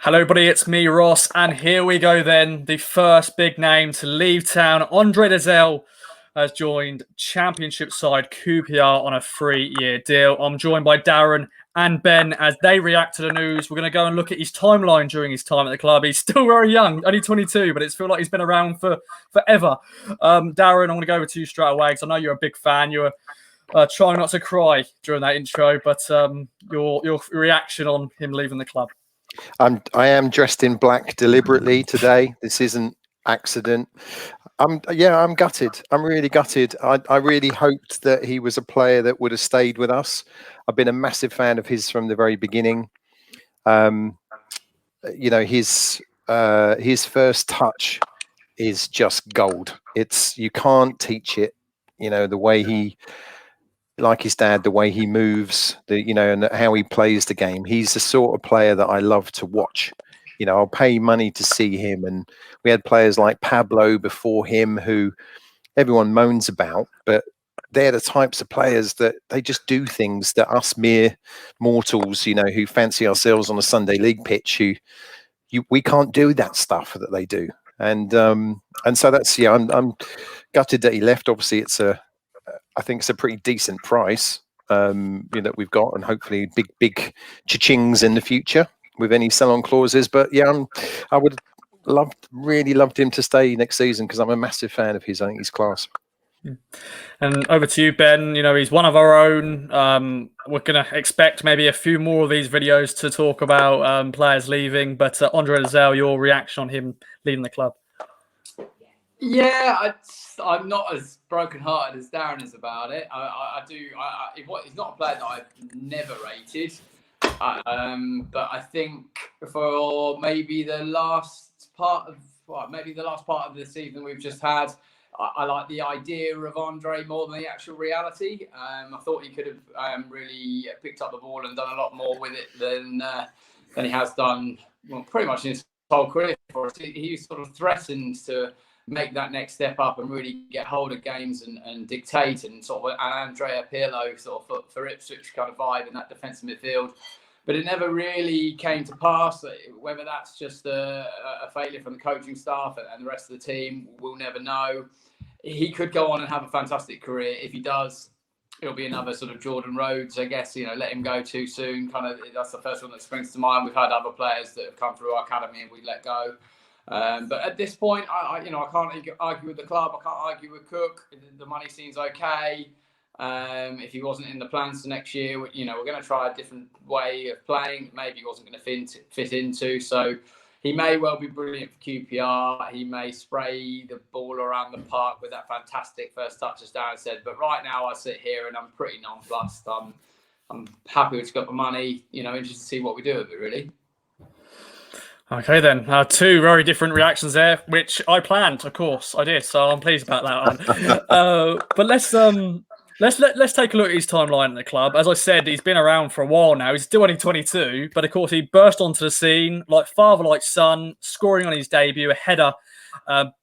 Hello, everybody. It's me, Ross, and here we go. Then the first big name to leave town, Andre Dozzell, has joined Championship side QPR on a 3-year deal. I'm joined by Darren and Ben as they react to the news. We're going to go and look at his timeline during his time at the club. He's still very young, only 22, but it's feel like he's been around for forever. Darren, I'm going to go over to you straight away because I know you're a big fan. You're trying not to cry during that intro, but your reaction on him leaving the club. I am dressed in black deliberately today. This isn't accident. I'm gutted. I'm really gutted. I really hoped that he was a player that would have stayed with us. I've been a massive fan of his from the very beginning. His first touch is just gold. You can't teach it. The way he, like his dad, the way he moves, and how he plays the game. He's the sort of player that I love to watch. I'll pay money to see him. And we had players like Pablo before him who everyone moans about, but they're the types of players that they just do things that us mere mortals, who fancy ourselves on a Sunday league pitch, we can't do that stuff that they do. And so that's, I'm gutted that he left. Obviously I think it's a pretty decent price that we've got, and hopefully big cha-chings in the future with any sell-on clauses. But I would really loved him to stay next season because I'm a massive fan of his. I think he's class. And over to you, Ben. He's one of our own. We're going to expect maybe a few more of these videos to talk about players leaving. But Andre Dozzell, your reaction on him leaving the club? Yeah, I'm not as broken-hearted as Darren is about it. He's not a player that I've never rated, but I think for maybe the last part of the season we've just had, I like the idea of Andre more than the actual reality. I thought he could have really picked up the ball and done a lot more with it than he has done. Well, pretty much in his whole career for us. He sort of threatened to make that next step up and really get hold of games and dictate, and sort of an Andrea Pirlo sort of for Ipswich kind of vibe in that defensive midfield. But it never really came to pass. Whether that's just a failure from the coaching staff and the rest of the team, we'll never know. He could go on and have a fantastic career. If he does, it'll be another sort of Jordan Rhodes, I guess. Let him go too soon. Kind of, that's the first one that springs to mind. We've had other players that have come through our academy and we let go. But at this point, I can't argue with the club. I can't argue with Cook. The money seems okay. If he wasn't in the plans for next year, we're going to try a different way of playing. Maybe he wasn't going to fit into. So he may well be brilliant for QPR. He may spray the ball around the park with that fantastic first touch, as Darren said. But right now, I sit here and I'm pretty nonplussed. I'm happy we've got the money. Interested to see what we do with it, really. Okay, then. Two very different reactions there, which I planned, of course. I did, so I'm pleased about that one. But let's take a look at his timeline in the club. As I said, he's been around for a while now. He's still only 22, but of course he burst onto the scene like father, like son, scoring on his debut, a header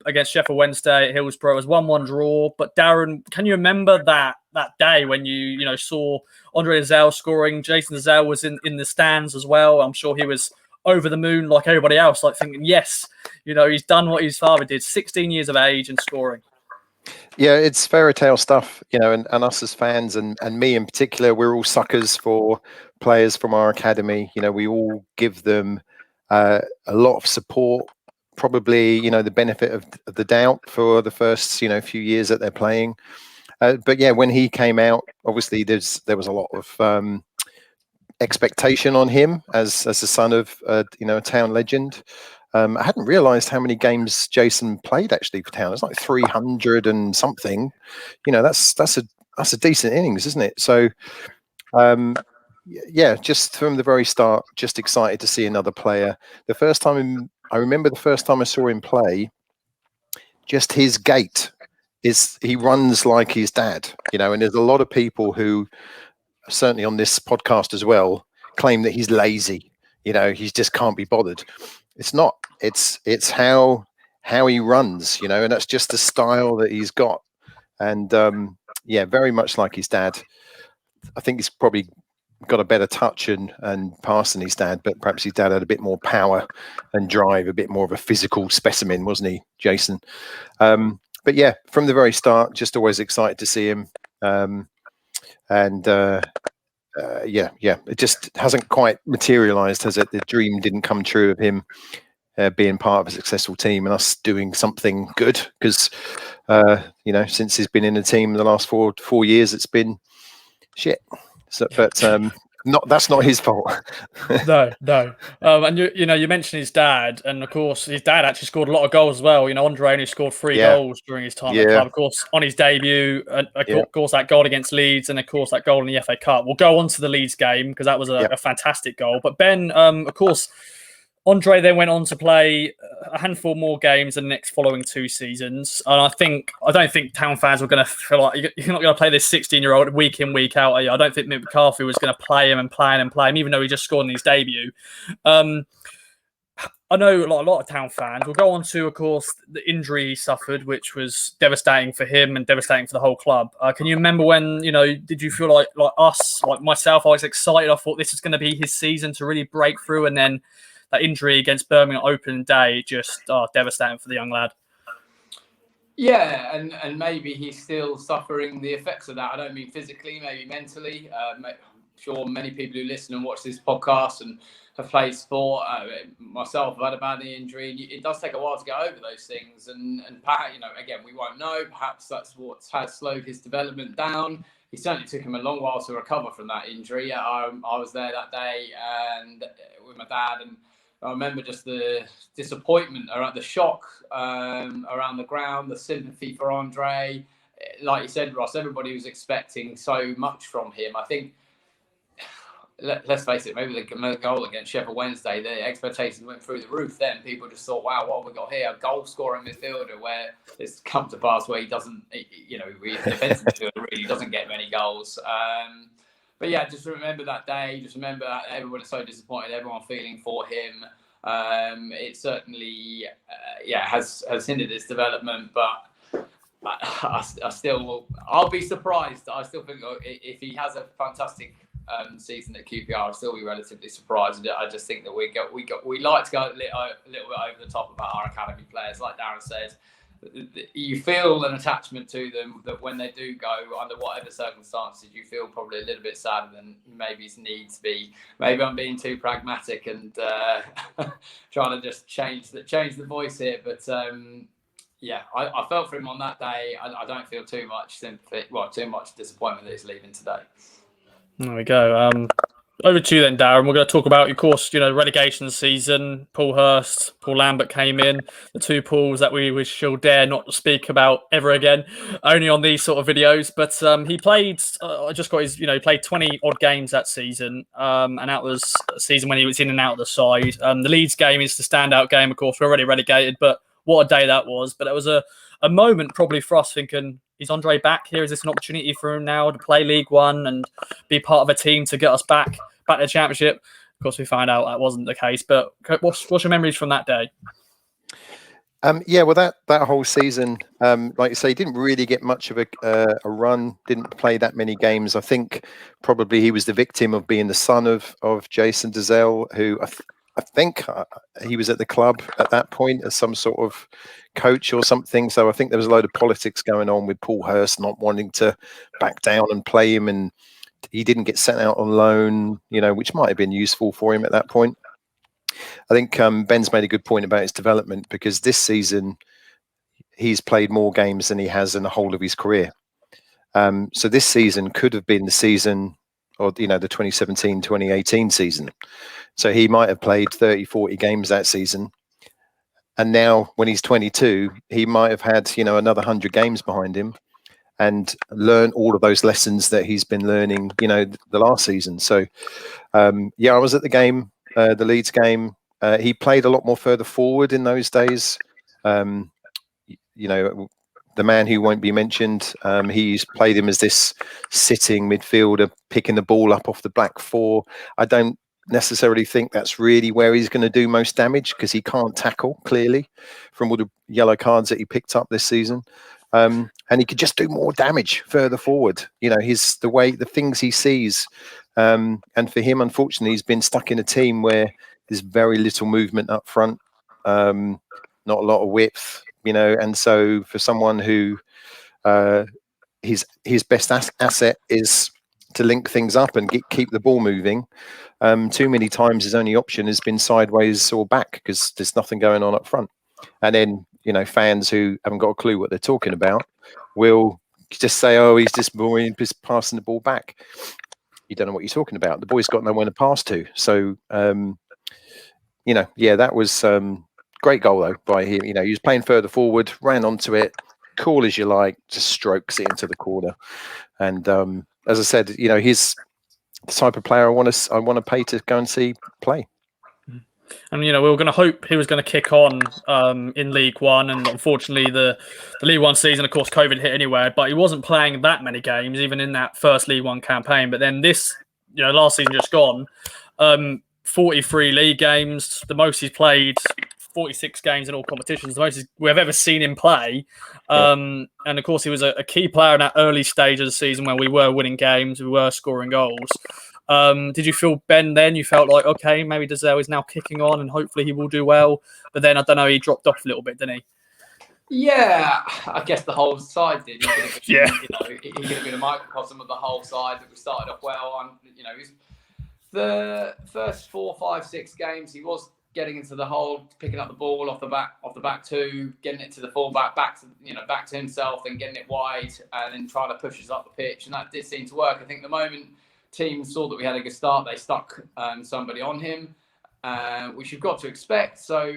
against Sheffield Wednesday at Hillsborough. It was 1-1 draw. But Darren, can you remember that day when you saw Andre Dozzell scoring? Jason Dozzell was in the stands as well. I'm sure he was over the moon like everybody else, like thinking, yes, he's done what his father did, 16 years of age and scoring. Yeah, it's fairy tale stuff, and us as fans and me in particular, we're all suckers for players from our academy. We all give them a lot of support, probably, the benefit of the doubt for the first, few years that they're playing. But yeah, when he came out, obviously there was a lot of expectation on him as the son of a town legend. I hadn't realised how many games Jason played actually for Town. It's like 300 and something. That's a decent innings, isn't it? So, just from the very start, just excited to see another player. I remember the first time I saw him play, just his gait he runs like his dad. And there's a lot of people who, certainly on this podcast as well, claim that he's lazy. He just can't be bothered. It's not. It's how he runs, and that's just the style that he's got. And very much like his dad. I think he's probably got a better touch and pass than his dad, but perhaps his dad had a bit more power and drive, a bit more of a physical specimen, wasn't he, Jason? But yeah, from the very start, just always excited to see him. Yeah, it just hasn't quite materialized, has it? The dream didn't come true of him being part of a successful team and us doing something good, because since he's been in the team in the last four years, it's been shit. So, but that's not his fault. No. And you mentioned his dad, and of course his dad actually scored a lot of goals as well. Andre only scored 3 goals during his time at the club. Of course, on his debut, and of course that goal against Leeds, and of course that goal in the FA Cup. We'll go on to the Leeds game because that was a fantastic goal. But Ben, of course, Andre then went on to play a handful more games in the next following 2 seasons. And I don't think Town fans were going to feel like you're not going to play this 16-year-old week in, week out, are you? I don't think Mick McCarthy was going to play him and play him, even though he just scored in his debut. I know a lot of Town fans will go on to, of course, the injury he suffered, which was devastating for him and devastating for the whole club. Can you remember when, did you feel like us, like myself, I was excited. I thought this was going to be his season to really break through, and then that injury against Birmingham opening day, just devastating for the young lad. Yeah, and maybe he's still suffering the effects of that. I don't mean physically, maybe mentally. I'm sure many people who listen and watch this podcast and have played sport, myself, I've had a bad knee injury. And it does take a while to get over those things. And perhaps, again, we won't know. Perhaps that's what has slowed his development down. It certainly took him a long while to recover from that injury. I was there that day and with my dad, and I remember just the disappointment around the shock around the ground, the sympathy for Andre. Like you said, Ross, everybody was expecting so much from him. I think, let's face it, maybe the goal against Sheffield Wednesday, the expectations went through the roof then. People just thought, wow, what have we got here? A goal-scoring midfielder, where it's come to pass where he doesn't, defensive midfielder really doesn't get many goals. But yeah, just remember that day. Just remember that everyone is so disappointed. Everyone feeling for him. It certainly, has hindered his development. But I'll be surprised. I still think if he has a fantastic season at QPR, I'll still be relatively surprised. I just think that we like to go a little bit over the top about our academy players, like Darren said. You feel an attachment to them that when they do go, under whatever circumstances, you feel probably a little bit sadder than maybe it needs to be. Maybe I'm being too pragmatic and trying to just change the voice here. But I felt for him on that day. I don't feel too much sympathy, too much disappointment that he's leaving today. There we go. Over to you then, Darren. We're going to talk about, of course, relegation season. Paul Hurst, Paul Lambert came in. The 2 Pauls that we shall dare not speak about ever again, only on these sort of videos. But he played, played 20 odd games that season. And that was a season when he was in and out of the side. The Leeds game is the standout game, of course. We're already relegated, but what a day that was. But it was a moment probably for us thinking, is Andre back here? Is this an opportunity for him now to play League One and be part of a team to get us back to the Championship? Of course, we find out that wasn't the case. But what's your memories from that day? That whole season, like you say, he didn't really get much of a run. Didn't play that many games. I think probably he was the victim of being the son of Jason Dozzell, who I think he was at the club at that point as some sort of coach or something. So I think there was a load of politics going on with Paul Hurst not wanting to back down and play him, and he didn't get sent out on loan, which might have been useful for him at that point. I think Ben's made a good point about his development, because this season he's played more games than he has in the whole of his career. So this season could have been the season, or the 2017-2018 season. So he might have played 30, 40 games that season. And now when he's 22, he might have had, another 100 games behind him and learn all of those lessons that he's been learning, the last season. So, I was at the game, the Leeds game. He played a lot more further forward in those days. The man who won't be mentioned, he's played him as this sitting midfielder, picking the ball up off the back four. I don't necessarily think that's really where he's going to do most damage, because he can't tackle, clearly, from all the yellow cards that he picked up this season. And he could just do more damage further forward. The things he sees And for him, unfortunately, he's been stuck in a team where there's very little movement up front, not a lot of width, and so for someone who his best asset is to link things up and keep the ball moving. Too many times his only option has been sideways or back because there's nothing going on up front. And then, fans who haven't got a clue what they're talking about will just say, oh, he's just passing the ball back. You don't know what you're talking about. The boy's got nowhere to pass to. So, that was great goal, though, by him. He was playing further forward, ran onto it, cool as you like, just strokes it into the corner. And as I said, he's the type of player I want to pay to go and see play. And we were going to hope he was going to kick on in League One, and unfortunately, the League One season, of course, COVID hit anyway. But he wasn't playing that many games, even in that first League One campaign. But then this, last season just gone, 43 league games, the most he's played. 46 games in all competitions, the most we've ever seen him play. And of course, he was a key player in that early stage of the season when we were winning games, we were scoring goals. Did you feel, Ben, then you felt like, okay, maybe Dozzell is now kicking on and hopefully he will do well? But then, I don't know, he dropped off a little bit, didn't he? Yeah, I guess the whole side did. He could have been, Yeah. He could have been a microcosm of the whole side that we started off well on. The first 4, 5, 6 games, he was getting into the hole, picking up the ball off the back two, getting it to the fullback, back to himself, then getting it wide, and then trying to push us up the pitch. And that did seem to work. I think the moment teams saw that we had a good start, they stuck somebody on him, which you've got to expect. So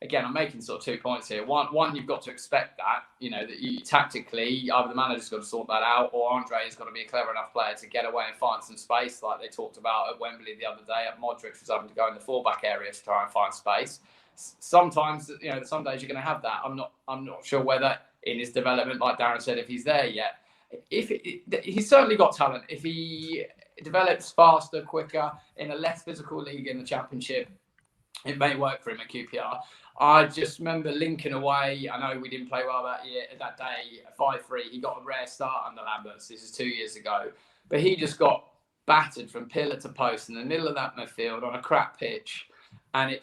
again, I'm making sort of 2 points here. One, you've got to expect that, that you tactically, either the manager's got to sort that out, or Andre's got to be a clever enough player to get away and find some space, like they talked about at Wembley the other day. Modric was having to go in the fullback area to try and find space. Sometimes, some days you're going to have that. I'm not sure whether in his development, like Darren said, if he's there yet. He's certainly got talent. If he develops faster, quicker in a less physical league in the Championship, it may work for him at QPR. I just remember Lincoln away. I know we didn't play well that day, 5-3. He got a rare start under Lamberts. This is 2 years ago. But he just got battered from pillar to post in the middle of that midfield on a crap pitch. And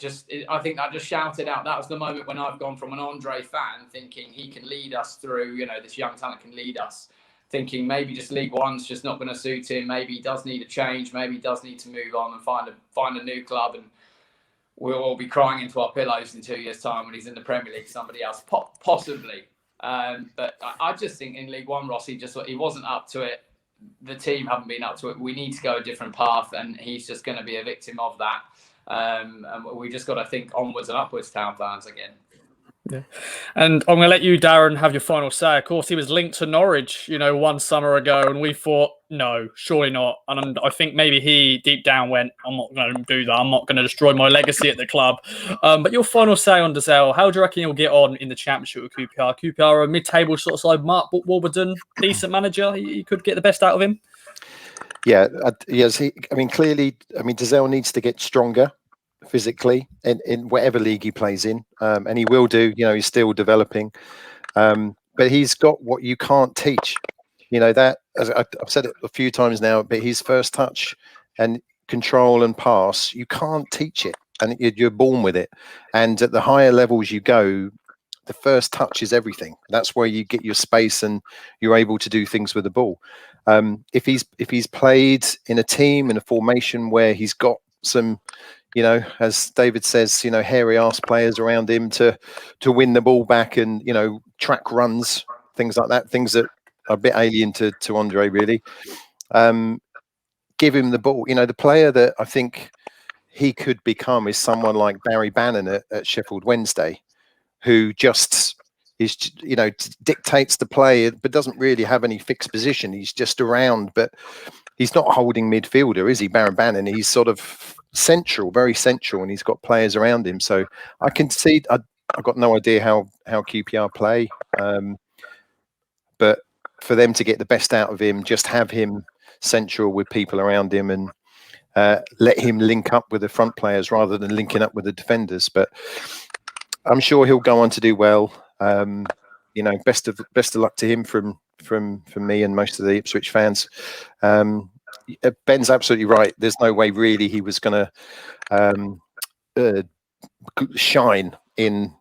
I think I just shouted out. That was the moment when I've gone from an Andre fan thinking he can lead us through, this young talent can lead us, thinking maybe just League One's just not going to suit him. Maybe he does need a change. Maybe he does need to move on and find a new club. And we'll all be crying into our pillows in 2 years' time when he's in the Premier League, somebody else, possibly. But I just think in League One, Ross, he wasn't up to it. The team haven't been up to it. We need to go a different path, and he's just going to be a victim of that. And we just got to think onwards and upwards, Town Plans again. Yeah. And I'm going to let you, Darren, have your final say. Of course, he was linked to Norwich, 1 summer ago, and we thought, no, surely not. And I think maybe he deep down went, I'm not going to do that. I'm not going to destroy my legacy at the club. But your final say on Dozzell, how do you reckon he'll get on in the Championship with QPR? QPR, a mid-table sort of side, Mark Warburton, decent manager. He could get the best out of him. Yeah, yes. Clearly, Dozzell needs to get stronger physically in whatever league he plays in, and he will do. He's still developing, but he's got what you can't teach. That, as I've said it a few times now, but his first touch and control and pass, you can't teach it, and you're born with it. And at the higher levels you go, the first touch is everything. That's where you get your space and you're able to do things with the ball. If he's played in a team, in a formation where he's got some, as David says, hairy ass players around him to win the ball back and, track runs, things like that, things that are a bit alien to Andre, really. Give him the ball. The player that I think he could become is someone like Barry Bannon at Sheffield Wednesday, who just is, dictates the play, but doesn't really have any fixed position. He's just around, but he's not a holding midfielder, is he, Barry Bannon? He's sort of central, very central, and he's got players around him. So I can see, I've got no idea how QPR play, but for them to get the best out of him, just have him central with people around him and let him link up with the front players rather than linking up with the defenders. But I'm sure he'll go on to do well. Best of luck to him from me and most of the Ipswich fans. Ben's absolutely right. There's no way really he was going to shine in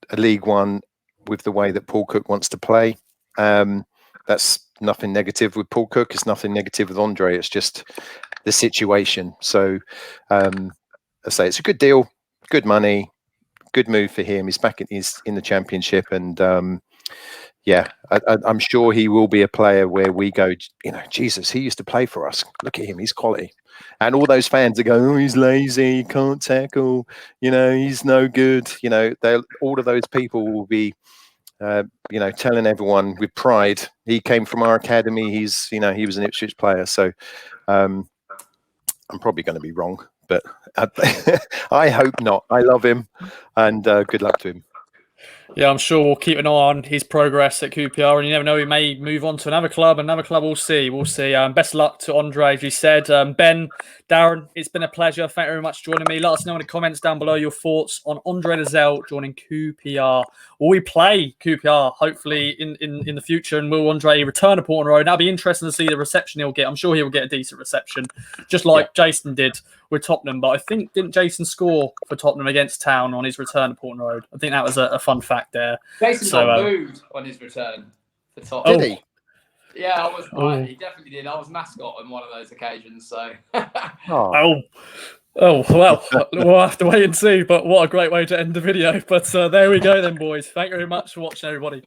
a League One with the way that Paul Cook wants to play. That's nothing negative with Paul Cook. It's nothing negative with Andre. It's just the situation. So I say it's a good deal, good money, good move for him. He's back in the Championship, and I'm sure he will be a player where we go, Jesus, he used to play for us. Look at him, he's quality. And all those fans are going, oh, he's lazy, he can't tackle, he's no good. All of those people will be, telling everyone with pride, he came from our academy. He was an Ipswich player. So I'm probably going to be wrong, but I hope not. I love him, and good luck to him. Yeah, I'm sure we'll keep an eye on his progress at QPR, and you never know, he may move on to another club. We'll see. Best of luck to Andre, as you said. Ben, Darren, it's been a pleasure. Thank you very much for joining me. Let us know in the comments down below your thoughts on Andre Dozzell joining QPR. Will we play QPR, hopefully, in the future, and will Andre return to Portland Road? That'll be interesting to see the reception he'll get. I'm sure he'll get a decent reception, just like Jason did with Tottenham. But I think, didn't Jason score for Tottenham against Town on his return to Portland Road? I think that was a fun fact there. Jason got booed on his return for Tottenham. Did he? Yeah, he definitely did. I was mascot on one of those occasions. So. Well, we'll have to wait and see. But what a great way to end the video. But there we go then, boys. Thank you very much for watching, everybody.